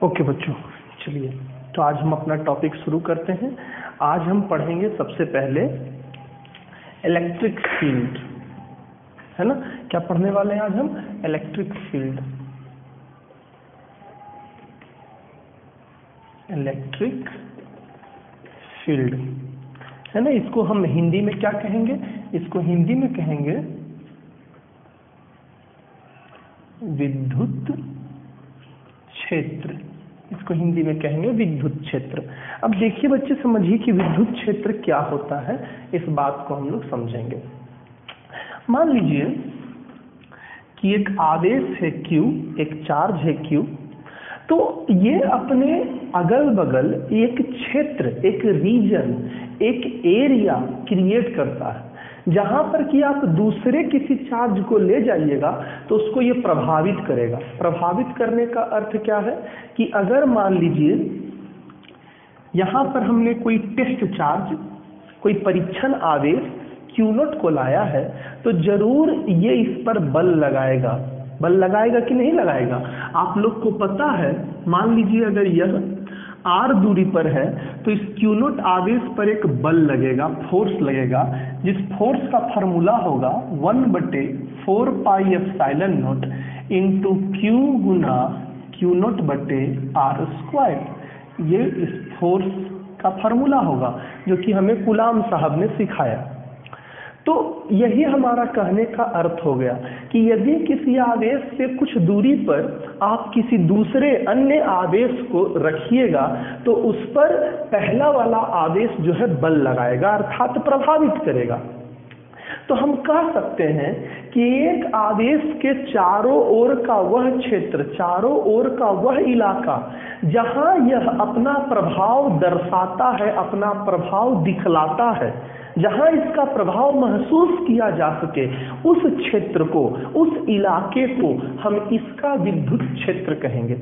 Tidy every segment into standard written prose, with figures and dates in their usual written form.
Okay बच्चों, चलिए तो आज हम अपना टॉपिक शुरू करते हैं। आज हम पढ़ेंगे सबसे पहले इलेक्ट्रिक फील्ड, है ना। क्या पढ़ने वाले हैं आज हम? Electric field. इलेक्ट्रिक फील्ड, है ना। इसको हम हिंदी में क्या कहेंगे? इसको हिंदी में कहेंगे विद्युत क्षेत्र। इसको हिंदी में कहेंगे विद्युत क्षेत्र। अब देखिए बच्चे, समझिए कि विद्युत क्षेत्र क्या होता है। इस बात को हम लोग समझेंगे। मान लीजिए कि एक आवेश है Q, एक चार्ज है Q, तो ये अपने अगल बगल एक क्षेत्र, एक रीजन, एक एरिया क्रिएट करता है, जहां पर कि आप दूसरे किसी चार्ज को ले जाइएगा तो उसको ये प्रभावित करेगा। प्रभावित करने का अर्थ क्या है कि अगर मान लीजिए यहां पर हमने कोई टेस्ट चार्ज, कोई परीक्षण आवेश Q0 को लाया है, तो जरूर ये इस पर बल लगाएगा। बल लगाएगा कि नहीं लगाएगा? आप लोग को पता है, /मान लीजिए अगर यह r दूरी पर है तो इस Q0 आवेश पर एक बल लगेगा, फोर्स लगेगा, जिस फोर्स का फार्मूला होगा 1/4πε0 इंटू Q गुना Q0/r²। ये इस फोर्स का फार्मूला होगा जो कि हमें कूलाम साहब ने सिखाया। तो यही हमारा कहने का अर्थ हो गया कि यदि किसी आवेश से कुछ दूरी पर आप किसी दूसरे अन्य आवेश को रखिएगा तो उस पर पहला वाला आवेश जो है बल लगाएगा, अर्थात प्रभावित करेगा। तो हम कह सकते हैं कि एक आवेश के चारों ओर का वह क्षेत्र, चारों ओर का वह इलाका जहां यह अपना प्रभाव दर्शाता है, अपना प्रभाव दिखलाता है, जहां इसका प्रभाव महसूस किया जा सके, उस क्षेत्र को, उस इलाके को हम इसका विद्युत क्षेत्र कहेंगे।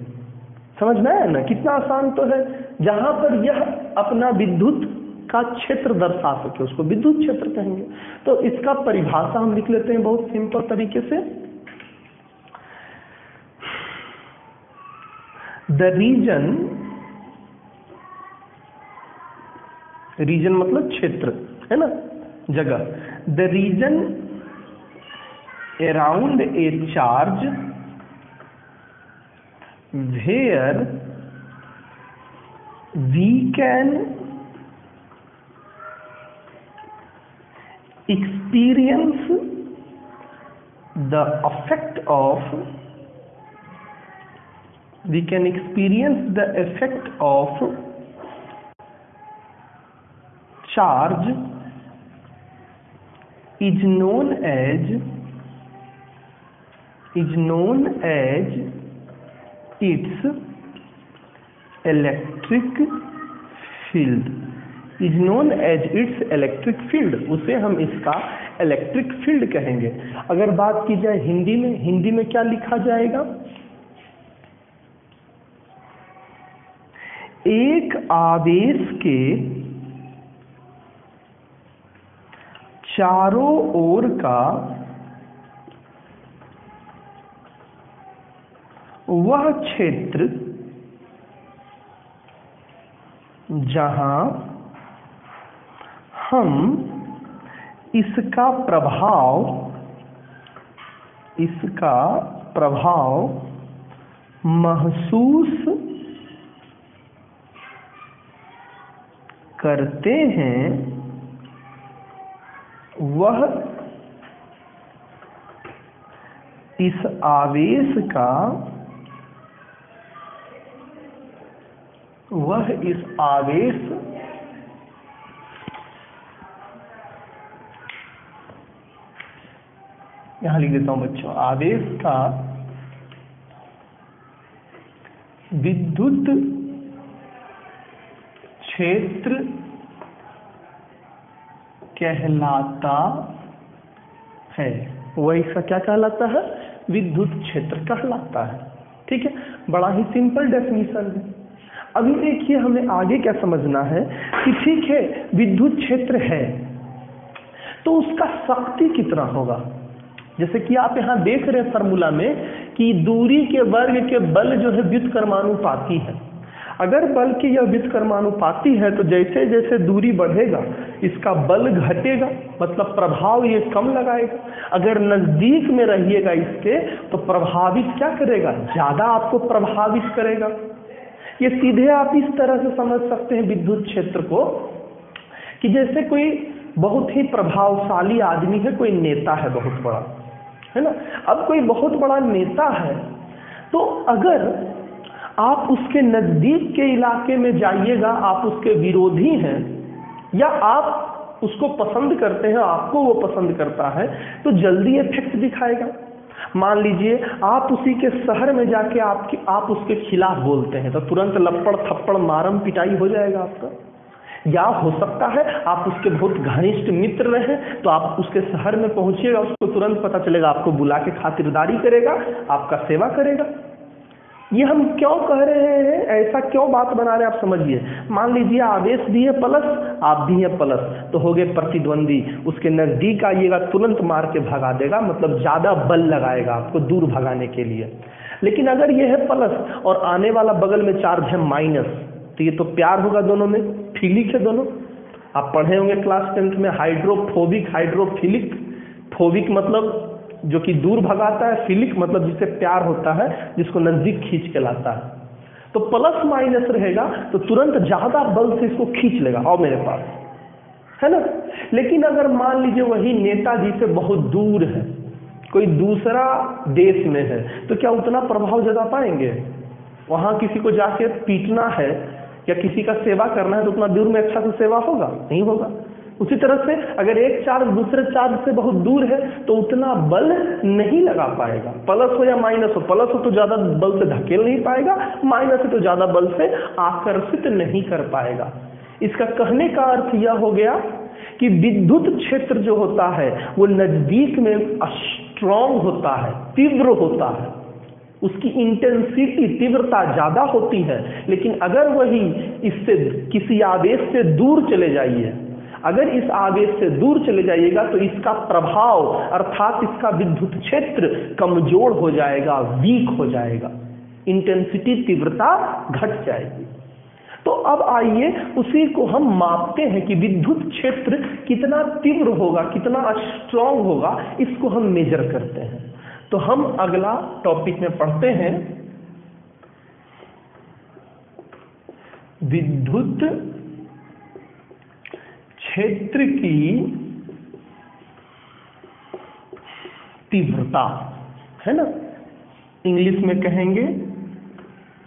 समझ में आया ना? कितना आसान तो है। जहां पर यह अपना विद्युत का क्षेत्र दर्शा सके उसको विद्युत क्षेत्र कहेंगे। तो इसका परिभाषा हम लिख लेते हैं बहुत सिंपल तरीके से। द रीजन मतलब क्षेत्र, है ना, जगह। The region around a charge where we can experience the effect of charge is known as its electric field। Is known as its electric field, उसे हम इसका इलेक्ट्रिक फील्ड कहेंगे। अगर बात की जाए हिंदी में, हिंदी में क्या लिखा जाएगा? एक आवेश के चारों ओर का वह क्षेत्र जहां हम इसका प्रभाव महसूस करते हैं, वह इस आवेश यहां लिख देता हूं बच्चों, आवेश का विद्युत क्षेत्र कहलाता है। वह इसका क्या कहलाता है? विद्युत क्षेत्र कहलाता है। ठीक है, बड़ा ही सिंपल डेफिनेशन है। अभी देखिए हमें आगे क्या समझना है कि ठीक है, विद्युत क्षेत्र है तो उसका शक्ति कितना होगा। जैसे कि आप यहाँ देख रहे हैं फॉर्मूला में कि दूरी के वर्ग के बल जो है व्युत्क्रमानुपाती है। अगर बल की यह व्युत्क्रमानुपाती है तो जैसे जैसे दूरी बढ़ेगा इसका बल घटेगा, मतलब प्रभाव ये कम लगाएगा। अगर नजदीक में रहिएगा इसके तो प्रभावित क्या करेगा, ज्यादा आपको प्रभावित करेगा। ये सीधे आप इस तरह से समझ सकते हैं विद्युत क्षेत्र को कि जैसे कोई बहुत ही प्रभावशाली आदमी है, कोई नेता है बहुत बड़ा, है ना। अब कोई बहुत बड़ा नेता है तो अगर आप उसके नजदीक के इलाके में जाइएगा, आप उसके विरोधी हैं या आप उसको पसंद करते हैं, आपको वो पसंद करता है, तो जल्दी इफेक्ट दिखाएगा। मान लीजिए आप उसी के शहर में जाके आप उसके खिलाफ बोलते हैं तो तुरंत लपड़ थप्पड़ मारम पिटाई हो जाएगा आपका। या हो सकता है आप उसके बहुत घनिष्ठ मित्र रहे तो आप उसके शहर में पहुंचिएगा, उसको तुरंत पता चलेगा, आपको बुला के खातिरदारी करेगा, आपका सेवा करेगा। ये हम क्यों कह रहे हैं, ऐसा क्यों बात बना रहे हैं आप समझिए। मान लीजिए आवेश भी है प्लस, आप भी है प्लस, तो हो गए प्रतिद्वंदी। उसके नजदीक आइएगा तुरंत मार के भगा देगा, मतलब ज्यादा बल लगाएगा आपको दूर भगाने के लिए। लेकिन अगर ये है प्लस और आने वाला बगल में चार्ज है माइनस, तो ये तो प्यार होगा दोनों में, फिलिक है दोनों। आप पढ़े होंगे क्लास 10th में हाइड्रोफोबिक हाइड्रोफिलिक। फोबिक मतलब जो कि दूर भगाता है, फिलिक मतलब जिससे प्यार होता है, जिसको नजदीक खींच के लाता है। तो प्लस माइनस रहेगा तो तुरंत ज्यादा बल से इसको खींच लेगा, आओ मेरे पास, है ना। लेकिन अगर मान लीजिए वही नेताजी से बहुत दूर है, कोई दूसरा देश में है, तो क्या उतना प्रभाव जता पाएंगे? वहां किसी को जाके पीटना है या किसी का सेवा करना है तो उतना दूर में अच्छा से सेवा होगा? नहीं होगा। उसी तरह से अगर एक चार्ज दूसरे चार्ज से बहुत दूर है तो उतना बल नहीं लगा पाएगा। प्लस हो या माइनस हो, प्लस हो तो ज्यादा बल से धकेल नहीं पाएगा, माइनस हो तो ज्यादा बल से आकर्षित नहीं कर पाएगा। इसका कहने का अर्थ यह हो गया कि विद्युत क्षेत्र जो होता है वो नजदीक में स्ट्रॉन्ग होता है, तीव्र होता है, उसकी इंटेंसिटी तीव्रता ज्यादा होती है। लेकिन अगर वही इससे किसी आवेश से दूर चले जाइए, अगर इस आवेश से दूर चले जाइएगा तो इसका प्रभाव अर्थात इसका विद्युत क्षेत्र कमजोर हो जाएगा, वीक हो जाएगा, इंटेंसिटी तीव्रता घट जाएगी। तो अब आइए उसी को हम मापते हैं कि विद्युत क्षेत्र कितना तीव्र होगा, कितना स्ट्रॉन्ग होगा, इसको हम मेजर करते हैं। तो हम अगला टॉपिक में पढ़ते हैं विद्युत क्षेत्र की तीव्रता, है ना। इंग्लिश में कहेंगे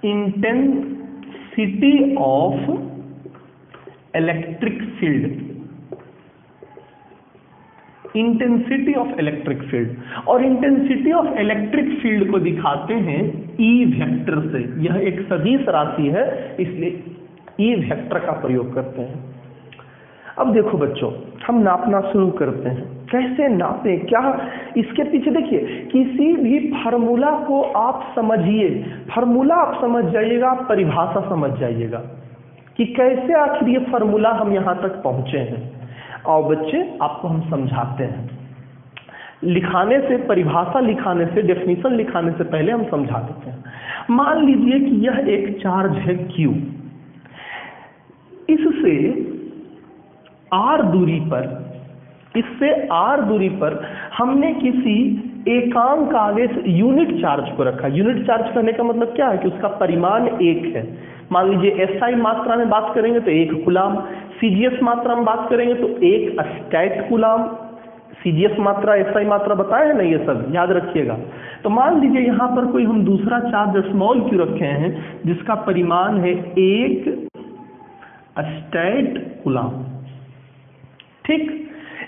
intensity of electric field, intensity of electric field. और इंटेंसिटी ऑफ इलेक्ट्रिक फील्ड को दिखाते हैं ई वेक्टर से। यह एक सदिश राशि है, इसलिए ई वेक्टर का प्रयोग करते हैं। अब देखो बच्चों, हम नापना शुरू करते हैं। कैसे नापें, क्या इसके पीछे देखिए, किसी भी फार्मूला को आप समझिए, फार्मूला आप समझ जाइएगा, आप परिभाषा समझ जाइएगा कि कैसे आखिर ये फार्मूला हम यहाँ तक पहुँचे हैं। और बच्चे आपको हम समझाते हैं, लिखाने से, परिभाषा लिखाने से, डेफिनेशन लिखाने से पहले हम समझा देते हैं। मान लीजिए कि यह एक चार्ज है Q, इससे R दूरी पर, इससे R दूरी पर हमने किसी एकांक आवेश यूनिट चार्ज को रखा। यूनिट चार्ज करने का मतलब क्या है कि उसका परिमाण 1 है। मान लीजिए SI मात्रा में बात करेंगे तो 1 कूलाम, CGS मात्रा में बात करेंगे तो 1 स्टैट कूलाम। CGS मात्रा, SI मात्रा बताए हैं ना, ये सब याद रखिएगा। तो मान लीजिए यहाँ पर कोई हम दूसरा चार्ज स्मॉल q रखे हैं जिसका परिमाण है 1 स्टैट कूलाम। ठीक,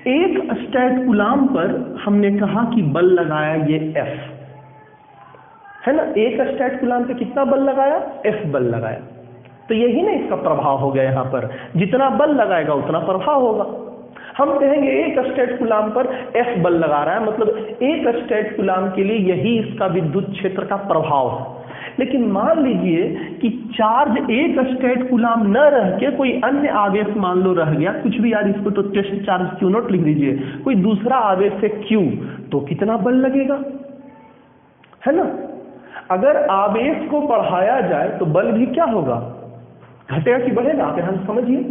1 स्टैट कूलाम पर हमने कहा कि बल लगाया ये F, है ना। 1 स्टैट कूलाम पे कितना बल लगाया? F बल लगाया। तो यही ना इसका प्रभाव हो गया। यहाँ पर जितना बल लगाएगा उतना प्रभाव होगा। हम कहेंगे 1 स्टैट कूलाम पर F बल लगा रहा है, मतलब 1 स्टैट कूलाम के लिए यही इसका विद्युत क्षेत्र का प्रभाव है। लेकिन मान लीजिए कि चार्ज 1 स्टैट कूलाम न रह के कोई अन्य आवेश मान लो रह गया, कुछ भी यार, इसको तो टेस्ट चार्ज Q0 लिख दीजिए, कोई दूसरा आवेश है Q, तो कितना बल लगेगा? है ना। अगर आवेश को बढ़ाया जाए तो बल भी क्या होगा, घटेगा कि बढ़ेगा, आप यहां समझिए।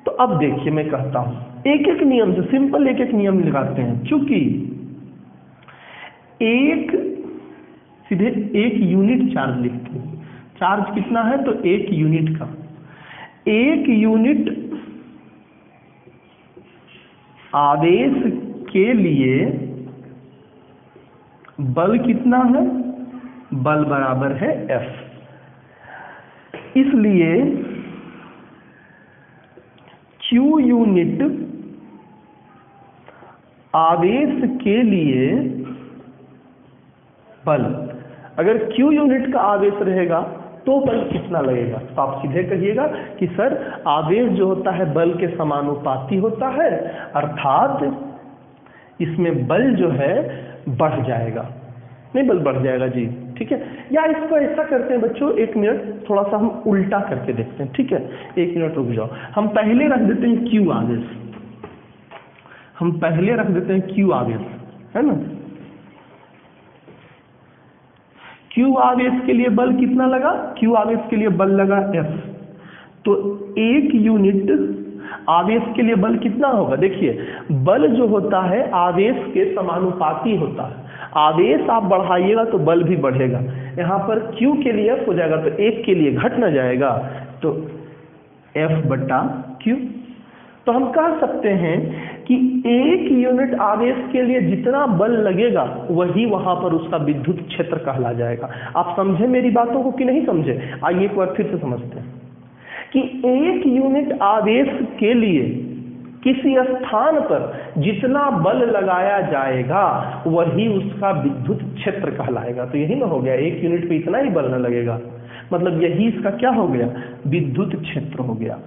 तो अब देखिए मैं कहता हूं एक एक नियम से, सिंपल एक एक नियम लगाते हैं। चूंकि सीधे एक यूनिट चार्ज लिखते हैं, चार्ज कितना है तो एक यूनिट का, एक यूनिट आवेश के लिए बल कितना है, बल बराबर है F। इसलिए Q यूनिट आवेश के लिए बल, अगर Q यूनिट का आवेश रहेगा तो बल कितना लगेगा, तो आप सीधे कहिएगा कि सर आवेश जो होता है बल के समानुपाती होता है, अर्थात इसमें बल जो है बढ़ जाएगा, नहीं बल बढ़ जाएगा जी, ठीक है। या इसको ऐसा करते हैं बच्चों, एक मिनट थोड़ा सा हम उल्टा करके देखते हैं, ठीक है, एक मिनट रुक जाओ। हम पहले रख देते हैं Q आवेश, हम पहले रख देते हैं Q आवेश, है ना। Q आवेश के लिए बल कितना लगा, Q आवेश के लिए बल लगा F। तो एक यूनिट आवेश के लिए बल कितना होगा, देखिए बल जो होता है आवेश के समानुपाती होता है, आवेश आप बढ़ाइएगा तो बल भी बढ़ेगा। यहाँ पर Q के लिए F हो जाएगा तो एक के लिए घट ना जाएगा, तो F बटा Q। तो हम कह सकते हैं कि एक यूनिट आवेश के लिए जितना बल लगेगा वही वहां पर उसका विद्युत क्षेत्र कहला जाएगा। आप समझे मेरी बातों को कि नहीं समझे, आइए एक बार फिर से समझते हैं कि एक यूनिट आवेश के लिए किसी स्थान पर जितना बल लगाया जाएगा वही उसका विद्युत क्षेत्र कहलाएगा। तो यही ना हो गया, एक यूनिट पे इतना ही बल न लगेगा, मतलब यही इसका क्या हो गया, विद्युत क्षेत्र हो गया।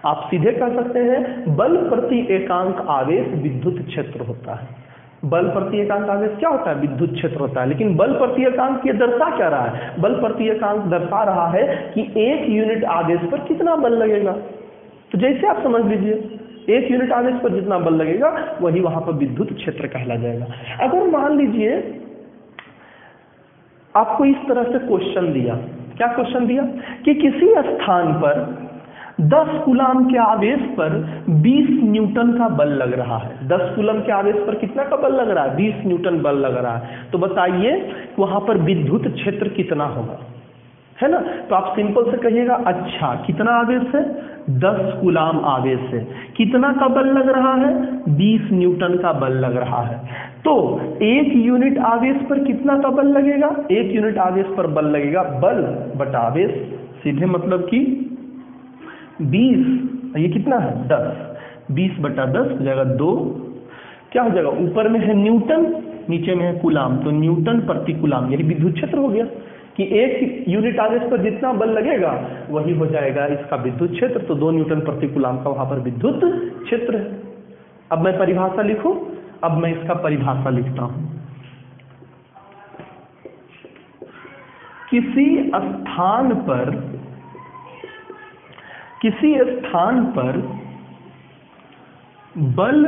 आप सीधे कह सकते हैं बल प्रति एकांक आवेश विद्युत क्षेत्र होता है। बल प्रति एकांक आवेश क्या होता है, विद्युत क्षेत्र होता है। लेकिन बल प्रति एकांक ये दर्शा क्या रहा है, बल प्रति एकांक दर्शा रहा है कि एक यूनिट आवेश पर कितना बल लगेगा। तो जैसे आप समझ लीजिए एक यूनिट आवेश पर जितना बल लगेगा वही वहां पर विद्युत क्षेत्र कहला जाएगा। अगर मान लीजिए आपको इस तरह से क्वेश्चन दिया, क्या क्वेश्चन दिया कि किसी स्थान पर 10 कूलम के आवेश पर 20 न्यूटन का बल लग रहा है। 10 कूलम के आवेश पर कितना का बल लग रहा है, 20 न्यूटन बल लग रहा है। तो बताइए वहां पर विद्युत क्षेत्र कितना होगा, है ना। तो आप सिंपल से कहिएगा अच्छा कितना आवेश है, 10 कूलम आवेश है, कितना का बल लग रहा है, 20 न्यूटन का बल लग रहा है। तो एक यूनिट आवेश पर कितना का बल लगेगा, एक यूनिट आवेश पर बल लगेगा बल बटा आवेश, सीधे मतलब कि 20, ये कितना है 10, 20 बटा 10 हो जाएगा 2, क्या हो जाएगा ऊपर में है न्यूटन नीचे में है कूलम, तो न्यूटन प्रति कूलम, यही विद्युत क्षेत्र हो गया कि एक यूनिट आवेश पर जितना बल लगेगा वही हो जाएगा इसका विद्युत क्षेत्र। तो 2 न्यूटन प्रति कूलम का वहां पर विद्युत क्षेत्र है। अब मैं परिभाषा लिखूं, अब मैं इसका परिभाषा लिखता हूं। किसी स्थान पर बल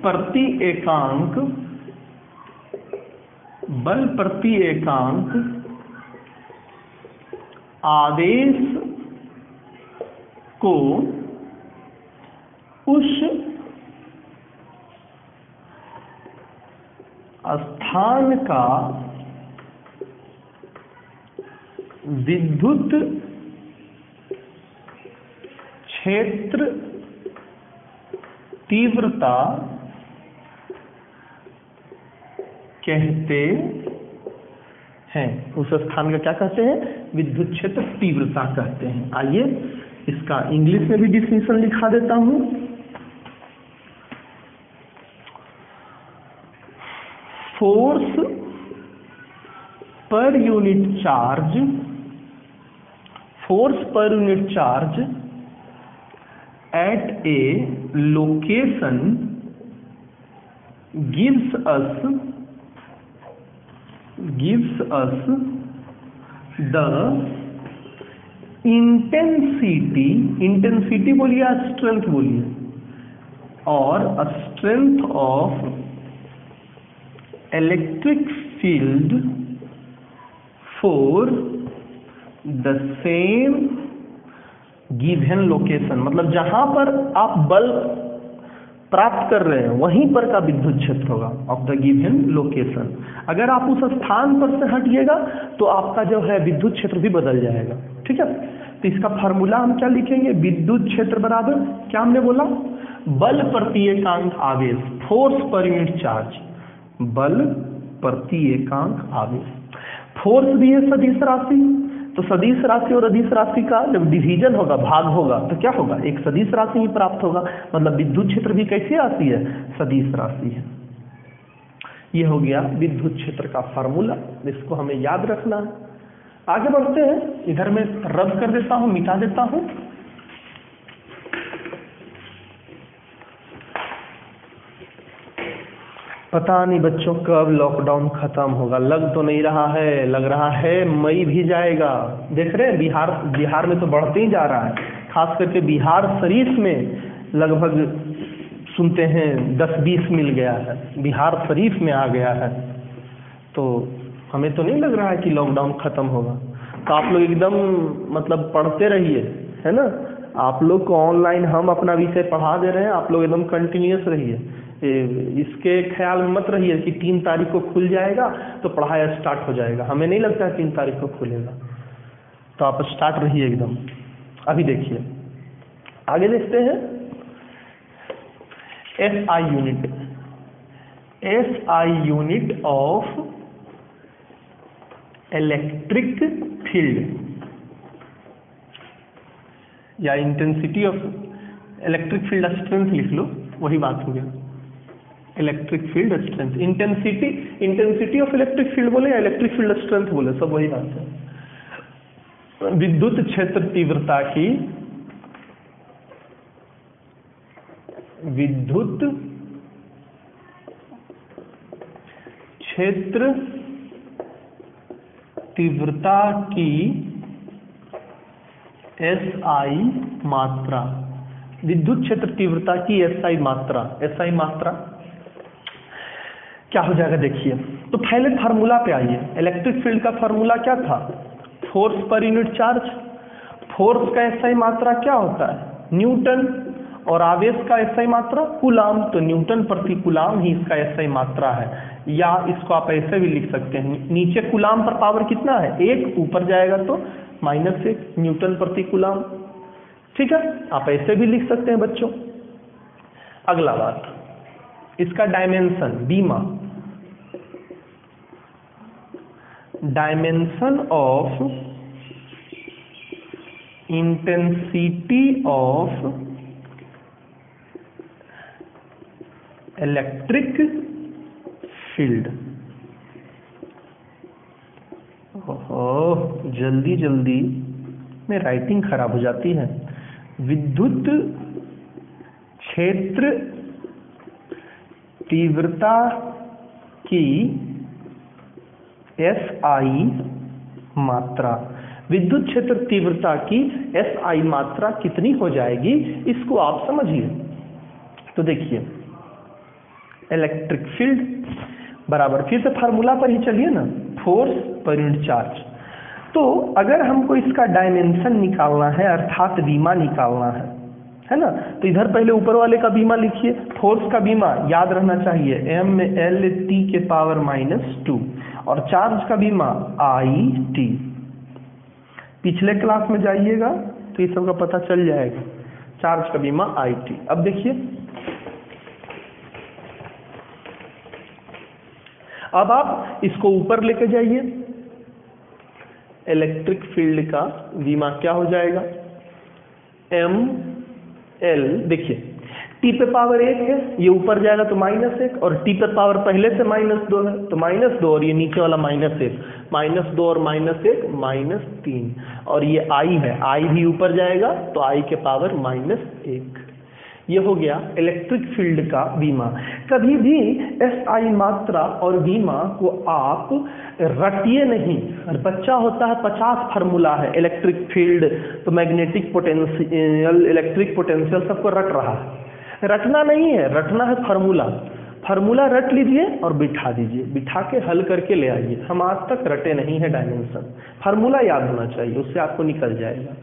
प्रति एकांक आवेश को उस स्थान का विद्युत क्षेत्र तीव्रता कहते हैं, उस स्थान का क्या कहते हैं, विद्युत क्षेत्र तीव्रता कहते हैं। आइए इसका इंग्लिश में भी डिफिनेशन लिखा देता हूं। Force per unit charge at a location gives us the intensity बोलिए या स्ट्रेंथ बोलिए, और strength of electric field for the same given location, मतलब जहां पर आप बल प्राप्त कर रहे हैं वहीं पर का विद्युत क्षेत्र होगा ऑफ द गिवन लोकेशन। अगर आप उस स्थान पर से हटिएगा तो आपका जो है विद्युत क्षेत्र भी बदल जाएगा। ठीक है, तो इसका फार्मूला हम क्या लिखेंगे, विद्युत क्षेत्र बराबर क्या हमने बोला, बल प्रति एकांक आवेश, फोर्स पर यूनिट चार्ज, बल प्रति एकांक आवेश। फोर्स भी है सदिश राशि, तो सदिश राशि और अदिश राशि का जब डिवीजन होगा, भाग होगा, तो क्या होगा, एक सदिश राशि ही प्राप्त होगा। मतलब विद्युत क्षेत्र भी कैसी राशि है, सदिश राशि है। ये हो गया विद्युत क्षेत्र का फार्मूला, इसको हमें याद रखना है। आगे बढ़ते हैं, इधर मैं रद्द कर देता हूं, मिटा देता हूं। पता नहीं बच्चों कब लॉकडाउन खत्म होगा, लग तो नहीं रहा है, लग रहा है मई भी जाएगा। देख रहे हैं बिहार में तो बढ़ते ही जा रहा है, खास करके बिहार शरीफ में लगभग सुनते हैं 10-20 मिल गया है, बिहार शरीफ में आ गया है। तो हमें तो नहीं लग रहा है कि लॉकडाउन खत्म होगा। तो आप लोग एकदम मतलब पढ़ते रहिए, है ना। आप लोग को ऑनलाइन हम अपना विषय पढ़ा दे रहे हैं, आप लोग एकदम कंटिन्यूअस रहिए। इसके ख्याल में मत रहिए कि 3 तारीख को खुल जाएगा तो पढ़ाई स्टार्ट हो जाएगा। हमें नहीं लगता है 3 तारीख को खुलेगा, तो आप स्टार्ट रहिए एकदम। अभी देखिए आगे देखते हैं, SI unit, SI unit of electric field या intensity of electric field strength लिख लो, वही बात हो गया। Electric field strength, intensity of electric field बोले या इलेक्ट्रिक फील्ड स्ट्रेंथ बोले, सब वही बात है। विद्युत क्षेत्र तीव्रता की, विद्युत क्षेत्र तीव्रता की SI मात्रा, विद्युत क्षेत्र तीव्रता की SI मात्रा, SI मात्रा क्या हो जाएगा देखिए। तो पहले फार्मूला पे आइए। इलेक्ट्रिक फील्ड का फार्मूला क्या था, force per unit charge. Force का SI मात्रा क्या होता है, न्यूटन, और आवेश का SI मात्रा कूलाम, तो न्यूटन प्रति कूलाम ही इसका SI मात्रा है। या इसको आप ऐसे भी लिख सकते हैं, नीचे कूलाम पर पावर कितना है 1, ऊपर जाएगा तो -1 न्यूटन प्रति कूलाम। ठीक है, आप ऐसे भी लिख सकते हैं बच्चों। अगला बात, इसका डायमेंशन, बीमा, dimension of intensity of electric field. ओहो, जल्दी जल्दी में राइटिंग खराब हो जाती है। विद्युत क्षेत्र तीव्रता की SI मात्रा, विद्युत क्षेत्र तीव्रता की SI मात्रा कितनी हो जाएगी, इसको आप समझिए। तो देखिए इलेक्ट्रिक फील्ड बराबर, फिर से फार्मूला पर ही चलिए ना, फोर्स पर यूनिट चार्ज। तो अगर हमको इसका डायमेंशन निकालना है अर्थात बीमा निकालना है ना, तो इधर पहले ऊपर वाले का बीमा लिखिए। फोर्स का बीमा याद रहना चाहिए mLT के पावर -2, और चार्ज का बीमा IT। पिछले क्लास में जाइएगा तो ये सब का पता चल जाएगा, चार्ज का बीमा IT। अब देखिए, अब आप इसको ऊपर लेके जाइए, इलेक्ट्रिक फील्ड का बीमा क्या हो जाएगा, mL, देखिए T पे पावर 1 है, ये ऊपर जाएगा तो -1, और T पे पावर पहले से -2 है तो -2, और ये नीचे वाला -1, -2 और -1 -3, और ये I है, I भी ऊपर जाएगा तो I के पावर -1। ये हो गया इलेक्ट्रिक फील्ड का बीमा। कभी भी SI मात्रा और बीमा को आप रटिए नहीं। बच्चा होता है 50 फार्मूला है, इलेक्ट्रिक फील्ड तो मैग्नेटिक पोटेंशियल, इलेक्ट्रिक पोटेंशियल सबको रट रहा है। रटना नहीं है, रटना है फार्मूला। फार्मूला रट लीजिए और बिठा दीजिए, बिठा के हल करके ले आइए। हम आज तक रटे नहीं है डायमेंशन, फार्मूला याद होना चाहिए, उससे आपको निकल जाएगा।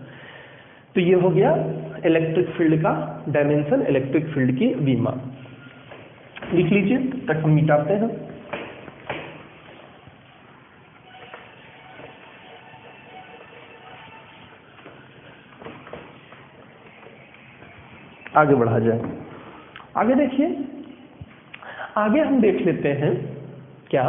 तो ये हो गया इलेक्ट्रिक फील्ड का डायमेंशन, इलेक्ट्रिक फील्ड की विमा। लिख लीजिए, तब तक हम मिटाते हैं। आगे बढ़ा जाए। आगे देखिए, आगे हम देख लेते हैं क्या,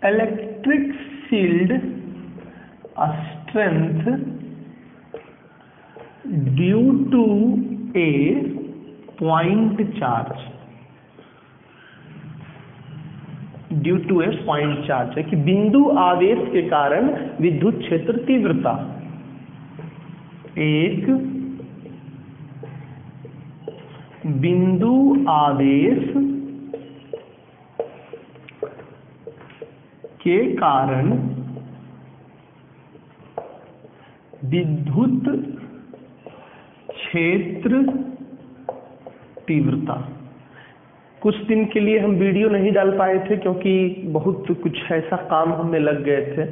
electric field strength due to a point charge, due to a point charge है कि बिंदु आवेश के कारण विद्युत क्षेत्र तीव्रता, एक बिंदु आवेश के कारण विद्युत क्षेत्र तीव्रता। कुछ दिन के लिए हम वीडियो नहीं डाल पाए थे क्योंकि बहुत कुछ ऐसा काम हमें लग गए थे,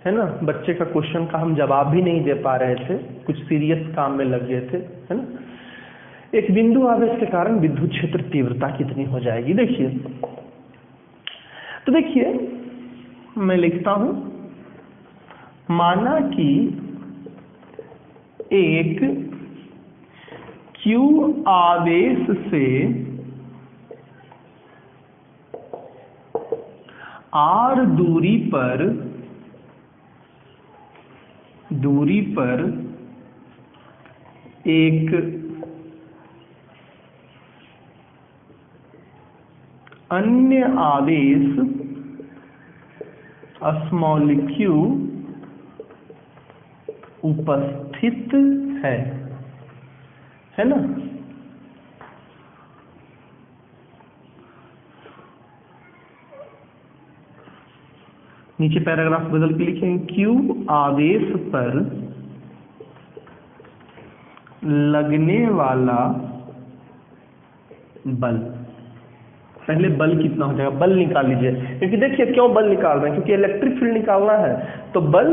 है ना। बच्चे का क्वेश्चन का हम जवाब भी नहीं दे पा रहे थे, कुछ सीरियस काम में लग गए थे, है ना। एक बिंदु आवेश के कारण विद्युत क्षेत्र तीव्रता कितनी हो जाएगी, देखिए। तो देखिए, मैं लिखता हूं, माना कि एक Q आवेश से R दूरी पर एक अन्य आवेश स्मॉल q उपस्थित है ना। नीचे पैराग्राफ बदल के लिखेंगे, Q आवेश पर लगने वाला बल। पहले बल कितना हो जाएगा, बल निकाल लीजिए, क्योंकि देखिए क्यों बल निकाल रहे हैं, क्योंकि इलेक्ट्रिक फील्ड निकालना है। तो बल,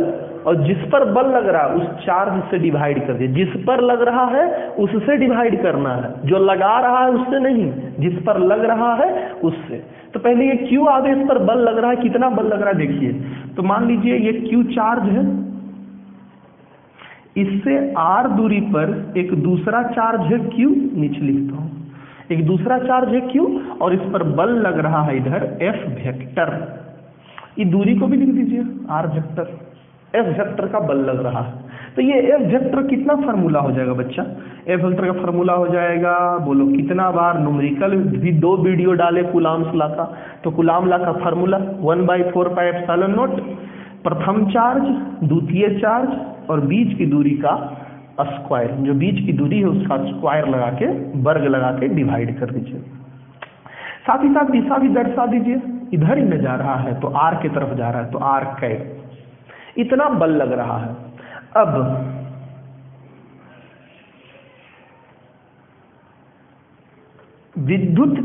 और जिस पर बल लग रहा है उस चार्ज से डिवाइड कर दिए, जिस पर लग रहा है उससे डिवाइड करना है, जो लगा रहा है उससे नहीं, जिस पर लग रहा है उससे। तो पहले ये Q आवेश पर बल लग रहा है, कितना बल लग रहा है देखिए। तो मान लीजिए ये Q चार्ज है, इससे R दूरी पर एक दूसरा चार्ज है Q, नीचे लिखता हूं, एक दूसरा चार्ज है Q, और इस पर बल लग रहा है इधर F वेक्टर। ये दूरी को भी लिख दीजिए R वेक्टर, F वेक्टर का बल लग रहा है। तो ये F वेक्टर कितना फार्मूला हो जाएगा बच्चा, F वेक्टर का फार्मूला हो जाएगा, बोलो कितना बार, न्यूमेरिकल भी 2 वीडियो डाले कूलाम्स लॉ का। तो कूलाम लॉ का फार्मूला 1/4πε0, प्रथम चार्ज, द्वितीय चार्ज और बीच की दूरी का स्क्वायर, जो बीच की दूरी है उसका स्क्वायर लगा के, वर्ग लगा के डिवाइड कर दीजिए। साथ ही साथ दिशा भी दर्शा दीजिए, इधर ही न जा रहा है तो R की तरफ जा रहा है, तो R कैप, इतना बल लग रहा है। अब विद्युत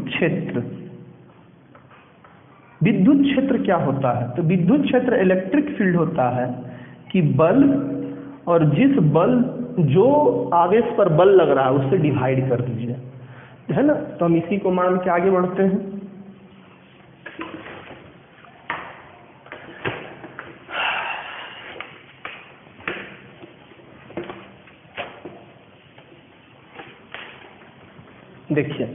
क्षेत्र क्या होता है, तो विद्युत क्षेत्र इलेक्ट्रिक फील्ड होता है कि बल, और जिस बल, जो आवेश पर बल लग रहा है उससे डिवाइड कर दीजिए, है ना। तो हम इसी को मान के आगे बढ़ते हैं। देखिए,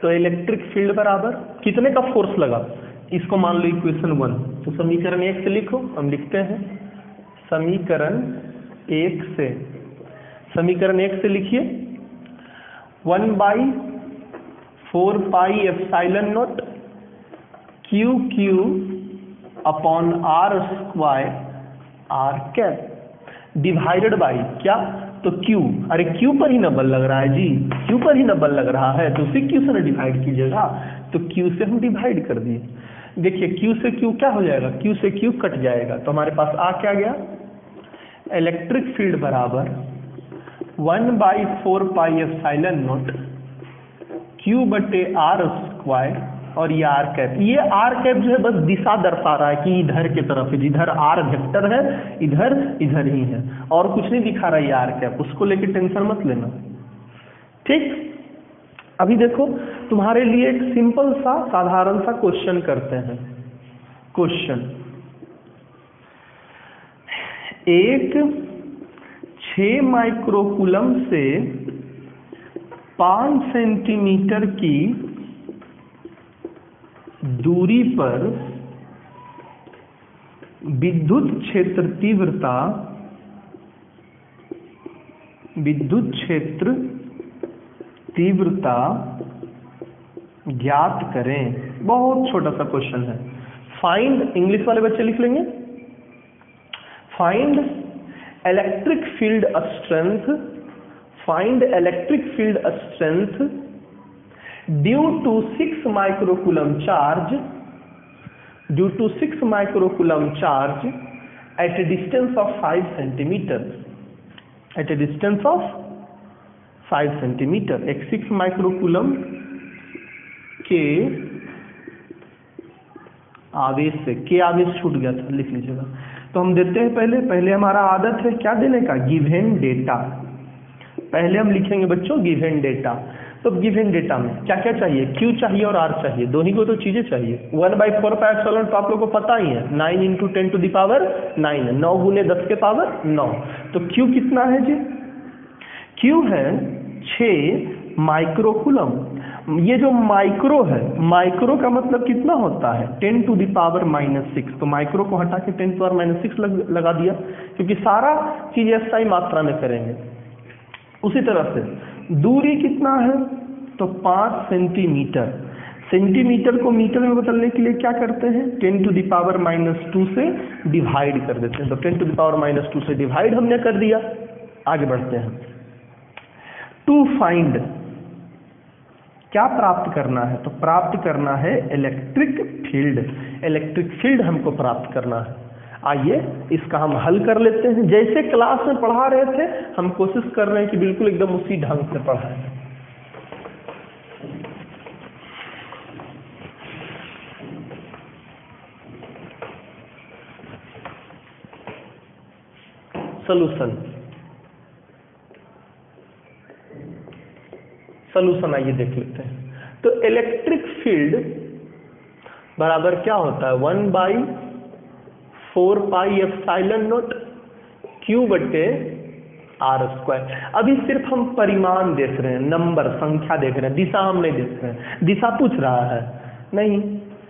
तो इलेक्ट्रिक फील्ड बराबर कितने का फोर्स लगा, इसको मान लो इक्वेशन 1। तो समीकरण 1 से लिखो, हम लिखते हैं समीकरण 1 से, समीकरण 1 से लिखिए 1/4πε0 QQ upon R square R cap divided by क्या, तो Q, अरे Q पर ही न बल लग रहा है जी, Q पर ही न बल लग रहा है, तो उसी Q से न डिवाइड कीजिएगा। तो Q से हम डिवाइड कर दिए। देखिए Q से Q क्या हो जाएगा, Q से Q कट जाएगा, तो हमारे पास आ क्या गया, इलेक्ट्रिक फील्ड बराबर 1/4πε0 Q/r² और ये आर कैप। ये आर कैप जो है बस दिशा दर्शा रहा है कि इधर की तरफ है, जिधर आर वेक्टर है इधर इधर ही है, और कुछ नहीं दिखा रहा है ये आर कैप। उसको लेके टेंशन मत लेना, ठीक। अभी देखो तुम्हारे लिए एक सिंपल सा साधारण सा क्वेश्चन करते हैं। क्वेश्चन, एक 6 माइक्रोकूलम से 5 सेंटीमीटर की दूरी पर विद्युत क्षेत्र तीव्रता ज्ञात करें। बहुत छोटा सा क्वेश्चन है। फाइंड, इंग्लिश वाले बच्चे लिख लेंगे, find electric field strength due to 6 microcoulomb charge at a distance of 5 centimeters, एक 6 माइक्रोकूलम के आवेश से, के आवेश छूट गया था, लिख लीजिएगा। तो हम देते हैं पहले हमारा आदत है क्या देने का, गिवन डेटा। पहले हम लिखेंगे बच्चों गिवन डेटा। तो गिवन डेटा में क्या क्या चाहिए, Q चाहिए और R चाहिए, दोनों को तो चीजें चाहिए। 1/4πε तो आप लोगों को पता ही है, 9 × 10⁹ 9 गुने 10 के पावर 9। तो Q कितना है जी, Q है 6 माइक्रोकूलम। ये जो माइक्रो है, माइक्रो का मतलब कितना होता है 10⁻⁻6। तो माइक्रो को हटा के 10⁻⁻6 लगा दिया, क्योंकि सारा चीज SI मात्रा में करेंगे। उसी तरह से दूरी कितना है, तो 5 सेंटीमीटर। सेंटीमीटर को मीटर में बदलने के लिए क्या करते हैं, 10⁻² से डिवाइड कर देते हैं। तो 10⁻² से डिवाइड हमने कर दिया। आगे बढ़ते हैं। टू फाइंड, क्या प्राप्त करना है, तो प्राप्त करना है इलेक्ट्रिक फील्ड हमको प्राप्त करना है। आइए इसका हम हल कर लेते हैं। जैसे क्लास में पढ़ा रहे थे हम कोशिश कर रहे हैं कि बिल्कुल एकदम उसी ढंग से पढ़ाएं। सॉल्यूशन आइए देख लेते हैं। तो इलेक्ट्रिक फील्ड बराबर क्या होता है, 1/4πε0 Q/r²। अभी सिर्फ हम परिमाण देख रहे हैं, नंबर संख्या देख रहे हैं, दिशा हम नहीं देख रहे हैं। दिशा पूछ रहा है नहीं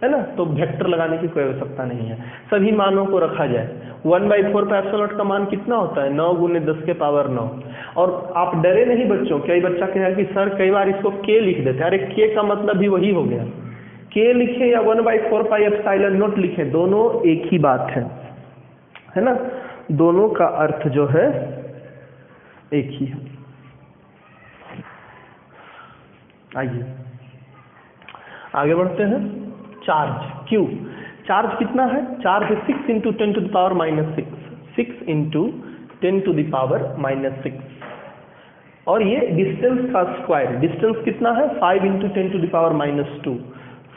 है ना, तो वेक्टर लगाने की कोई आवश्यकता नहीं है, सभी मानों को रखा जाए। 1/4πε0 का मान कितना होता है, 9 × 10⁹ और आप डरे नहीं बच्चों। कई बच्चा कहेगा कि सर कई बार इसको के लिख देते हैं। अरे के का मतलब भी वही हो गया, के लिखे या 1/4πε0 लिखे, दोनों एक ही बात है ना, दोनों का अर्थ जो है एक ही है। आइए आगे बढ़ते हैं। चार्ज Q, चार्ज कितना है, चार्ज है 6 × 10⁻⁻6, 6 × 10⁻⁻6, और ये डिस्टेंस का स्क्वायर, डिस्टेंस कितना है 5 × 10⁻²,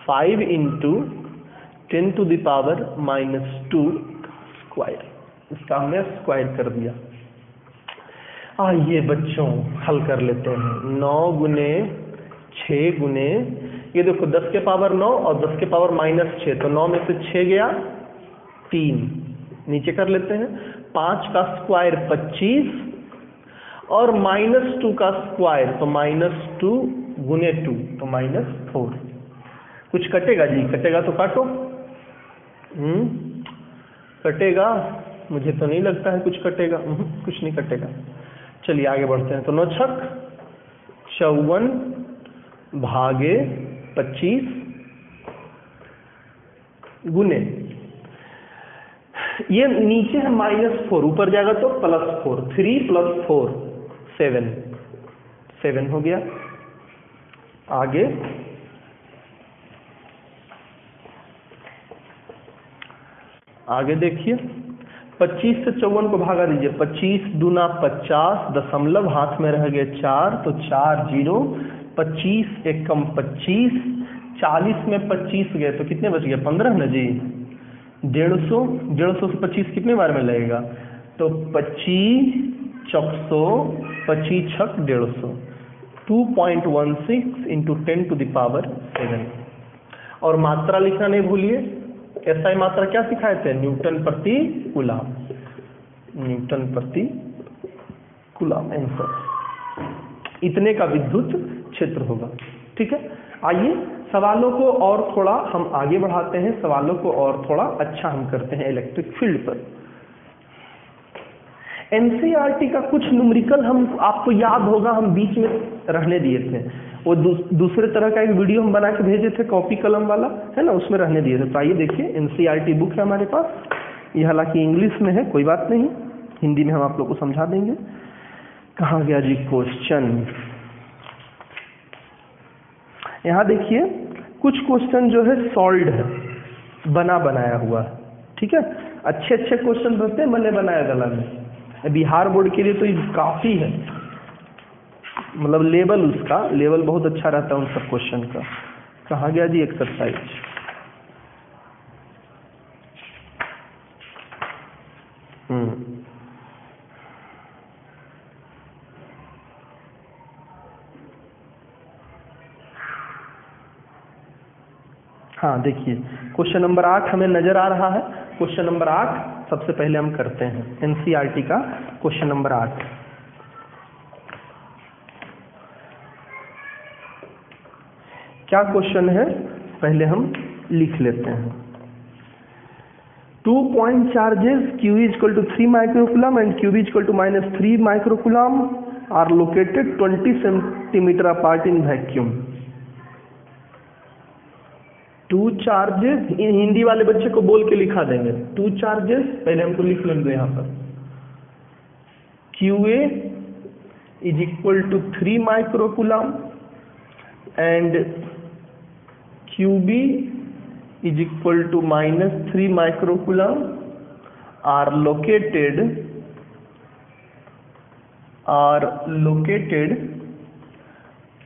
5 × 10⁻² स्क्वायर, इसका हमने स्क्वायर कर दिया। आइए बच्चों हल कर लेते हैं। 9 × 6 गुने, ये देखो 10⁻9 और 10⁻⁻6, तो 9 में से 6 गया 3, नीचे कर लेते हैं। 5 का स्क्वायर 25 और -2 का स्क्वायर, तो -2 × 2 तो -4। कुछ कटेगा जी, कटेगा तो काटो। कटेगा, मुझे तो नहीं लगता है कुछ कटेगा, कुछ नहीं कटेगा। चलिए आगे बढ़ते हैं। तो 9 × 6 = 54/25 गुने, ये नीचे है -4, ऊपर जाएगा तो +4, 3 + 4 7 हो गया। आगे देखिए, 25 से 54 को भागा दीजिए, 25 दूना 50, दशमलव हाथ में रह गए 4, तो 4 0, 25 एकम 25, 40 में 25 गए तो कितने बच गए? 15 ना जी। 150 से 25 कितने बार में लगेगा? तो 25 चौक 100, 25 छक 150, 2.16 इंटू 10⁻7। और मात्रा लिखना नहीं भूलिए। एसआई मात्रा क्या सिखाए थे? न्यूटन प्रति कूलम, न्यूटन प्रति कूलम आंसर। इतने का विद्युत क्षेत्र होगा। ठीक है, आइए सवालों को और थोड़ा हम आगे बढ़ाते हैं, सवालों को और थोड़ा अच्छा हम करते हैं इलेक्ट्रिक फील्ड पर। एनसीईआरटी का कुछ न्यूमेरिकल हम आपको याद होगा, हम बीच में रहने दिए थे। वो दूसरे तरह का एक वीडियो हम बना के भेजे थे, कॉपी कलम वाला है ना, उसमें रहने दिए थे। तो आइए देखिए, एनसीईआरटी बुक है हमारे पास, ये हालांकि इंग्लिश में है, कोई बात नहीं, हिंदी में हम आप लोग को समझा देंगे। कहाँ गया जी क्वेश्चन? यहाँ देखिए, कुछ क्वेश्चन जो है सॉल्व्ड है, बना बनाया हुआ है। ठीक है, अच्छे अच्छे क्वेश्चन रहते हैं बने बनाया गला में। बिहार बोर्ड के लिए तो ये काफी है, मतलब लेवल, उसका लेवल बहुत अच्छा रहता है उन सब क्वेश्चन का। कहाँ गया जी एक्सरसाइज? हाँ देखिए, क्वेश्चन नंबर 8 हमें नजर आ रहा है। क्वेश्चन नंबर 8 सबसे पहले हम करते हैं, एनसीईआरटी का क्वेश्चन नंबर 8। क्या क्वेश्चन है पहले हम लिख लेते हैं। 2 point charges Q is equal to 3 microcoulomb and Q is equal to -3 microcoulomb are located 20 centimeter apart in vacuum. 2 charges, Hindi वाले बच्चे को बोल के लिखा देंगे। 2 charges पहले हमको लिख लेंगे यहाँ पर। QA is equal to 3 microcoulomb and QB is equal to -3 microcoulomb are located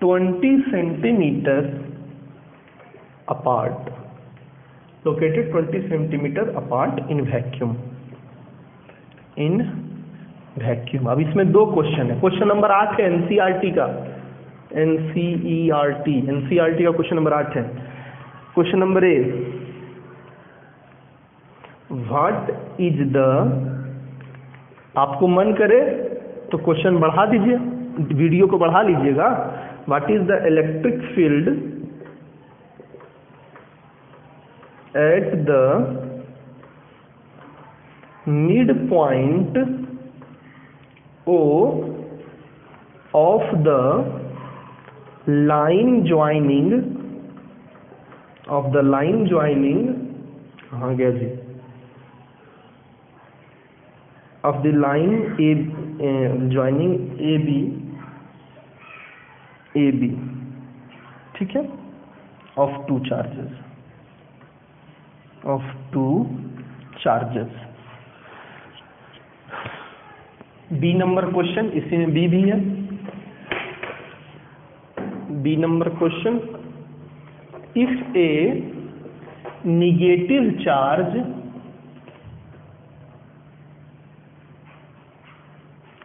20 centimeter apart, located 20 centimeter apart in vacuum, in vacuum। अब इसमें दो क्वेश्चन है। क्वेश्चन नंबर 8 है एनसीईआरटी का, एनसीईआरटी का क्वेश्चन नंबर 8 है। Question number A, what is the, आपको मन करे तो क्वेश्चन बढ़ा दीजिए, वीडियो को बढ़ा लीजिएगा। What is the electric field at the mid point O of the line joining कहाँ गया जी, of the line joining AB, ठीक है, of two charges। B number question, इसी में बी भी है। B number question, if a negative charge